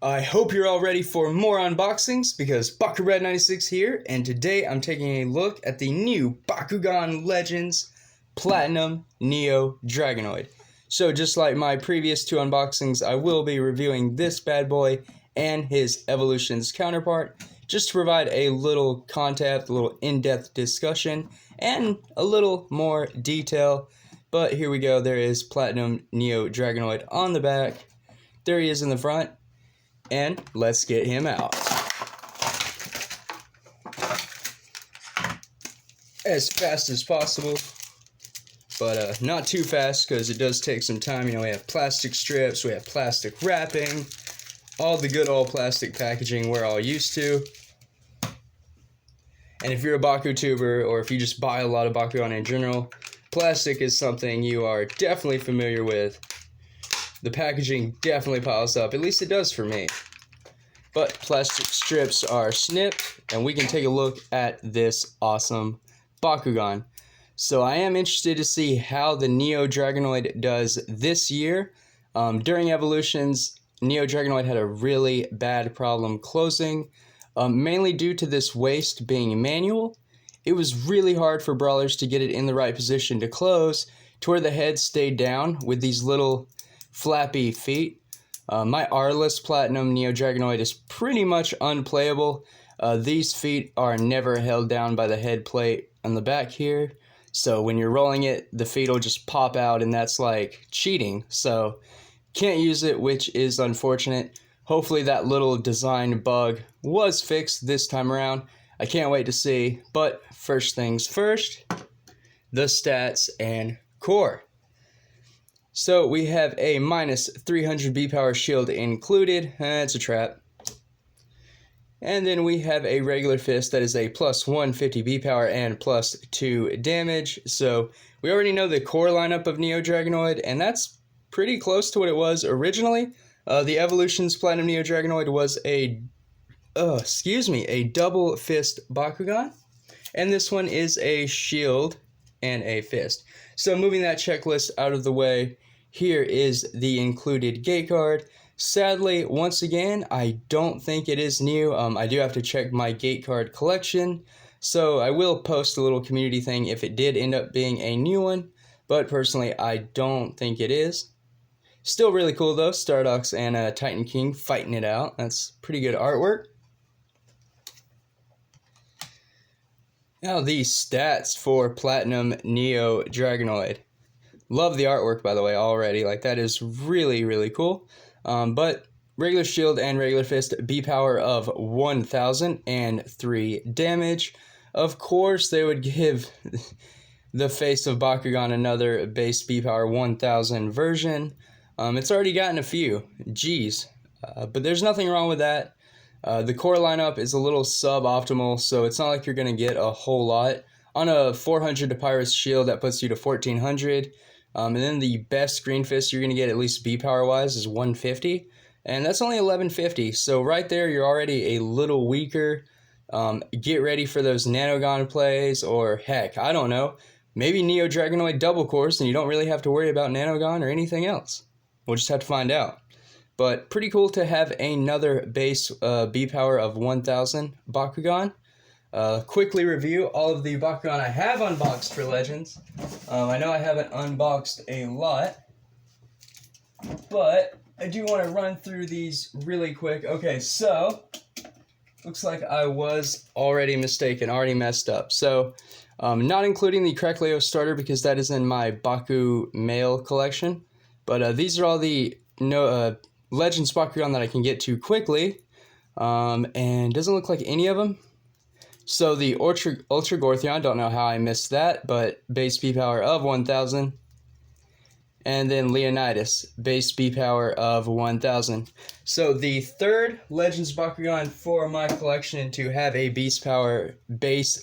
I hope you're all ready for more unboxings because BakuRed96 here, and today I'm taking a look at the new Bakugan Legends Platinum Neo Dragonoid. So just like my previous two unboxings, I will be reviewing this bad boy and his Evolutions counterpart, just to provide a little content, a little in-depth discussion, and a little more detail. But here we go, there is Platinum Neo Dragonoid on the back, there he is in the front. And let's get him out. As fast as possible, but not too fast because it does take some time. You know, we have plastic strips, we have plastic wrapping, all the good old plastic packaging we're all used to. And if you're a BakuTuber, or if you just buy a lot of Bakugan in general, plastic is something you are definitely familiar with. The packaging definitely piles up, at least it does for me. But plastic strips are snipped, and we can take a look at this awesome Bakugan. So I am interested to see how the Neo Dragonoid does this year. During Evolutions, Neo Dragonoid had a really bad problem closing, mainly due to this waist being manual. It was really hard for brawlers to get it in the right position to close, to where the head stayed down with these little flappy feet. My R-list Platinum Neo Dragonoid is pretty much unplayable. These feet are never held down by the head plate on the back here. So when you're rolling it, the feet will just pop out, and that's like cheating. So can't use it, which is unfortunate. Hopefully that little design bug was fixed this time around. I can't wait to see. But first things first, the stats and core. So we have a minus 300 B power shield included. It's a trap. And then we have a regular fist that is a plus 150 B power and plus 2 damage. So we already know the core lineup of Neo Dragonoid, and that's pretty close to what it was originally. The Evolutions Platinum Neo Dragonoid was a double fist Bakugan, and this one is a shield and a fist. So moving that checklist out of the way, here is the included gate card. Sadly, once again, I don't think it is new. I do have to check my gate card collection, so I will post a little community thing if it did end up being a new one, but personally, I don't think it is. Still really cool though, Stardox and Titan King fighting it out. That's pretty good artwork. Now the stats for Platinum Neo Dragonoid. Love the artwork, by the way, already. Like, that is really, really cool. But regular shield and regular fist, B power of 1,000 and 3 damage. Of course, they would give the face of Bakugan another base B power 1,000 version. It's already gotten a few. Jeez. But there's nothing wrong with that. The core lineup is a little suboptimal, so it's not like you're going to get a whole lot. On a 400 to Pyrus shield, that puts you to 1,400. And then the best green fist you're going to get, at least B power wise, is 150. And that's only 1150. So right there, you're already a little weaker. Get ready for those Nanogon plays, or heck, I don't know. Maybe Neo Dragonoid double course, and you don't really have to worry about Nanogon or anything else. We'll just have to find out. But pretty cool to have another base B power of 1,000 Bakugan. Quickly review all of the Bakugan I have unboxed for Legends. I know I haven't unboxed a lot, but I do want to run through these really quick. Okay, so looks like I was already mistaken, already messed up. So not including the Crack Leo starter because that is in my Baku mail collection, but these are all the Legends Bakugan that I can get to quickly, and doesn't look like any of them. So the Ultra Gortheon, don't know how I missed that, but base B power of 1,000. And then Leonidas, base B power of 1,000. So the third Legends Bakugan for my collection to have a base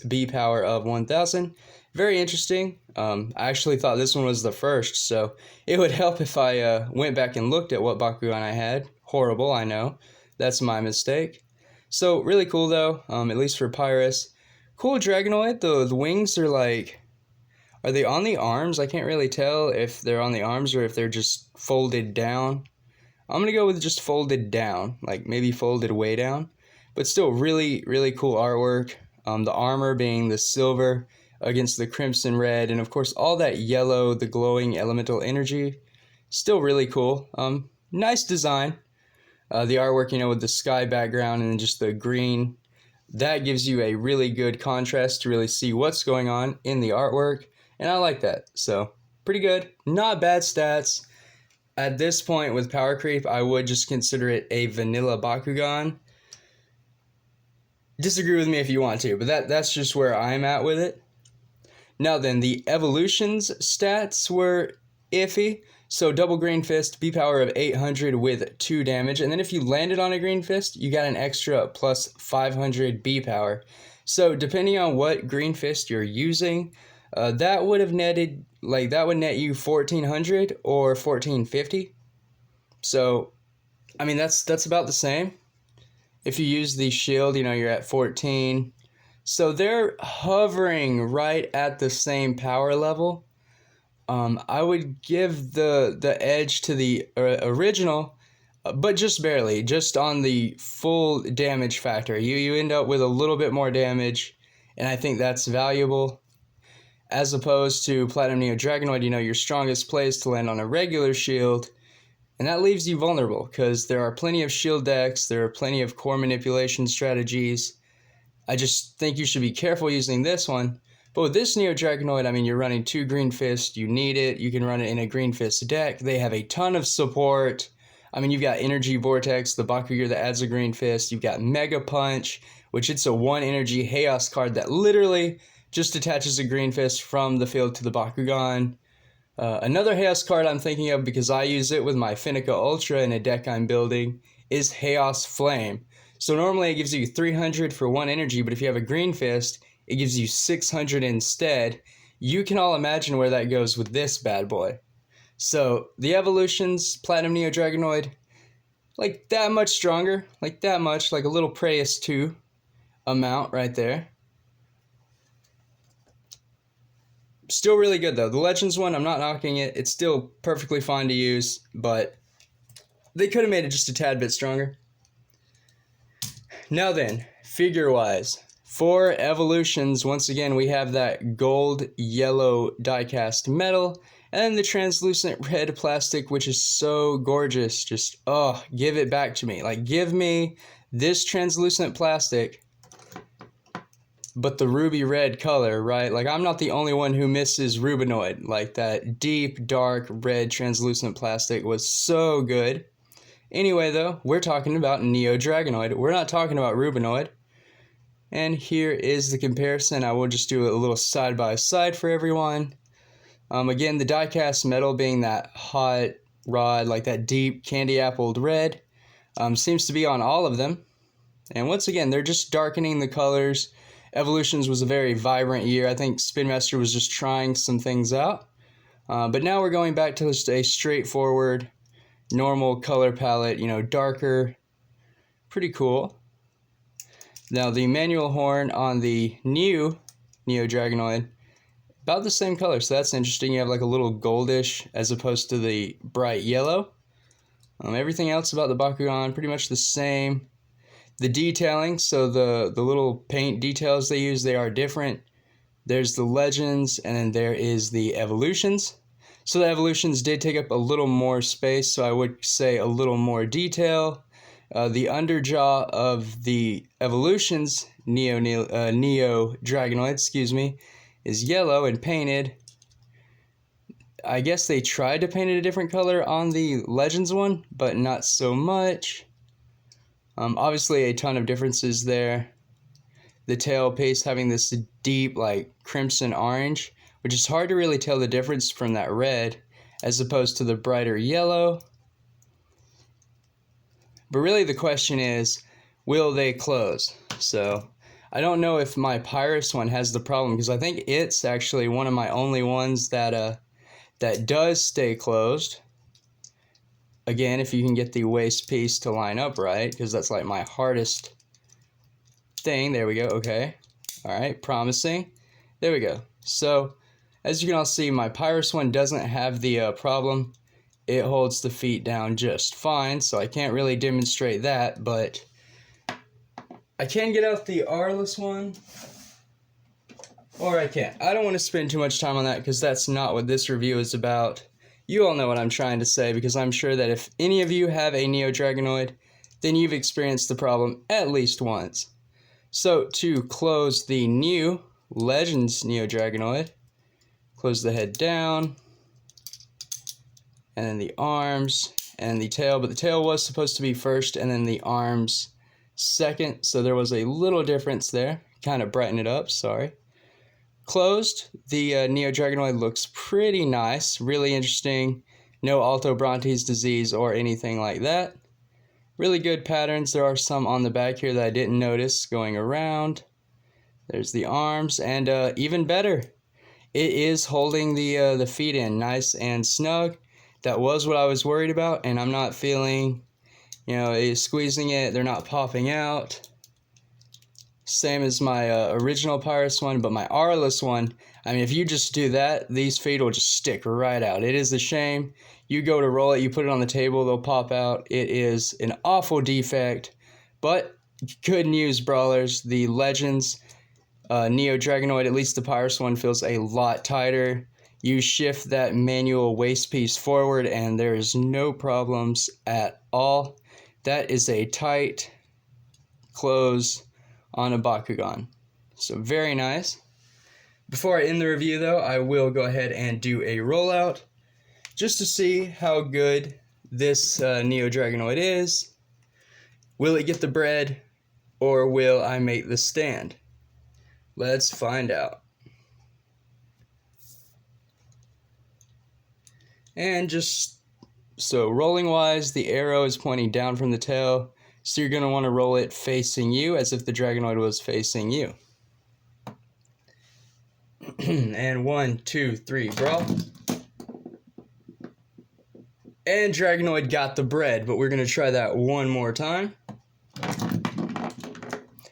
B power of 1,000. Very interesting. I actually thought this one was the first, so it would help if I went back and looked at what Bakugan I had. Horrible, I know. That's my mistake. So, really cool though, at least for Pyrus. Cool Dragonoid, the wings are like, are they on the arms? I can't really tell if they're on the arms or if they're just folded down. I'm going to go with just folded down, like maybe folded way down, but still really, really cool artwork. The armor being the silver against the crimson red, and of course all that yellow, the glowing elemental energy. Still really cool. Nice design. The artwork, you know, with the sky background and just the green, that gives you a really good contrast to really see what's going on in the artwork, and I like that. So pretty good. Not bad stats. At this point with power creep, I would just consider it a vanilla Bakugan. Disagree with me if you want to, but that's just where I'm at with it. Now then, the evolutions stats were iffy. So double green fist, B power of 800 with 2 damage, and then if you landed on a green fist, you got an extra plus 500 B power. So depending on what green fist you're using, that would have netted, like that would net you 1400 or 1450. So, I mean, that's about the same. If you use the shield, you know, you're at 14. So they're hovering right at the same power level. I would give the edge to the original, but just barely, just on the full damage factor. You end up with a little bit more damage, and I think that's valuable. As opposed to Platinum Neo Dragonoid, you know, your strongest play is to land on a regular shield, and that leaves you vulnerable, because there are plenty of shield decks, there are plenty of core manipulation strategies. I just think you should be careful using this one. But with this Neo Dragonoid, I mean, you're running 2 Green Fist, you need it, you can run it in a Green Fist deck, they have a ton of support. I mean, you've got Energy Vortex, the Bakugan that adds a Green Fist, you've got Mega Punch, which it's a 1 energy Chaos card that literally just attaches a Green Fist from the field to the Bakugan. Another Chaos card I'm thinking of, because I use it with my Finnica Ultra in a deck I'm building, is Chaos Flame. So normally it gives you 300 for 1 energy, but if you have a Green Fist, it gives you 600 instead. You can all imagine where that goes with this bad boy. So the evolutions, Platinum Neo Dragonoid, like that much stronger, like that much, like a little Pyrus 2 amount right there. Still really good though. The Legends one, I'm not knocking it. It's still perfectly fine to use, but they could have made it just a tad bit stronger. Now then, figure-wise, for evolutions, once again, we have that gold-yellow die-cast metal, and then the translucent red plastic, which is so gorgeous. Just, oh, give it back to me. Like, give me this translucent plastic, but the ruby red color, right? Like, I'm not the only one who misses Rubinoid. Like, that deep, dark, red translucent plastic was so good. Anyway, though, we're talking about Neo Dragonoid. We're not talking about Rubinoid. And here is the comparison. I will just do a little side-by-side for everyone. Again, the die-cast metal being that hot rod, like that deep candy-appled red, seems to be on all of them. And once again, they're just darkening the colors. Evolutions was a very vibrant year. I think Spin Master was just trying some things out. But now we're going back to just a straightforward, normal color palette, you know, darker. Pretty cool. Now the manual horn on the new Neo Dragonoid, about the same color, so that's interesting. You have like a little goldish as opposed to the bright yellow. Everything else about the Bakugan, pretty much the same. The detailing, so the little paint details they use, they are different. There's the Legends, and then there is the Evolutions. So the Evolutions did take up a little more space, so I would say a little more detail. The underjaw of the Evolutions, Neo Dragonoid, is yellow and painted. I guess they tried to paint it a different color on the Legends one, but not so much. Obviously a ton of differences there. The tail piece having this deep, like, crimson orange, which is hard to really tell the difference from that red, as opposed to the brighter yellow. But really the question is, will they close? So I don't know if my Pyrus one has the problem, because I think it's actually one of my only ones that does stay closed. Again, if you can get the waist piece to line up right, because that's like my hardest thing. There we go. Okay. All right. Promising. There we go. So as you can all see, my Pyrus one doesn't have the problem. it holds the feet down just fine, so I can't really demonstrate that, but I can get out the R-less one, or I can't. I don't want to spend too much time on that because that's not what this review is about. You all know what I'm trying to say, because I'm sure that if any of you have a Neo Dragonoid, then you've experienced the problem at least once. So to close the new Legends Neo Dragonoid, close the head down, and then the arms, and the tail, but the tail was supposed to be first, and then the arms second, so there was a little difference there. Kind of brighten it up, sorry. Closed, the Neo Dragonoid looks pretty nice, really interesting. No Alto-Brontes disease or anything like that. Really good patterns. There are some on the back here that I didn't notice going around. There's the arms, and even better, it is holding the feet in nice and snug. That was what I was worried about, and I'm not feeling, squeezing it. They're not popping out. Same as my original Pyrus one, but my R-less one, I mean, if you just do that, these feet will just stick right out. It is a shame. You go to roll it, you put it on the table, they'll pop out. It is an awful defect, but good news, brawlers. The Legends Neo Dragonoid, at least the Pyrus one, feels a lot tighter. You shift that manual waist piece forward and there's no problems at all. That is a tight close on a Bakugan. So very nice. Before I end the review though, I will go ahead and do a rollout just to see how good this Neo Dragonoid is. Will it get the bread, or will I make the stand? Let's find out. And just so rolling wise, the arrow is pointing down from the tail, so you're going to want to roll it facing you as if the Dragonoid was facing you. And 1, 2, 3, brawl. And Dragonoid got the bread, but we're going to try that one more time.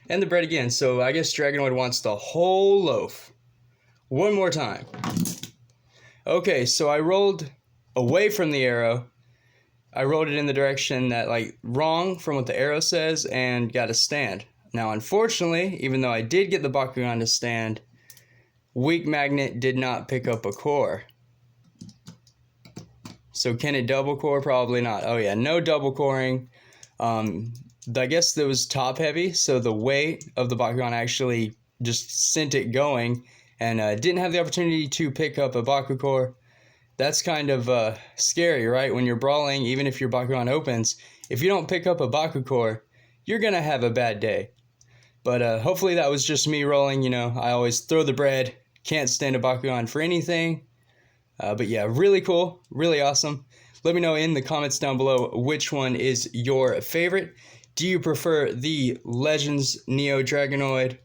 And the bread again, so I guess Dragonoid wants the whole loaf. One more time. Okay, so I rolled away from the arrow. I rolled it in the direction that, wrong from what the arrow says, and got a stand. Now, unfortunately, even though I did get the Bakugan to stand, Weak Magnet did not pick up a core. So can it double core? Probably not. Oh yeah, no double coring. I guess that was top heavy, so the weight of the Bakugan actually just sent it going, and didn't have the opportunity to pick up a Baku core. That's kind of scary, right? When you're brawling, even if your Bakugan opens, if you don't pick up a Baku core, you're gonna have a bad day. But hopefully that was just me rolling. I always throw the bread. Can't stand a Bakugan for anything. But yeah, really cool, really awesome. Let me know in the comments down below which one is your favorite. Do you prefer the Legends Neo Dragonoid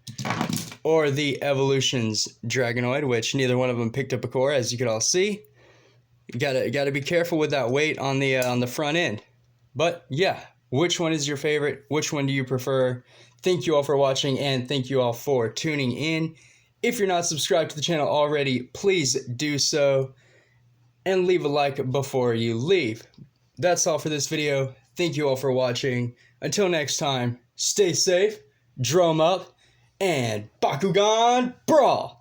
or the Evolutions Dragonoid, which neither one of them picked up a core, as you can all see. You gotta be careful with that weight on the front end. But yeah, which one is your favorite? Which one do you prefer? Thank you all for watching, and thank you all for tuning in. If you're not subscribed to the channel already, please do so, and leave a like before you leave. That's all for this video. Thank you all for watching. Until next time, stay safe, drum up, and Bakugan Brawl!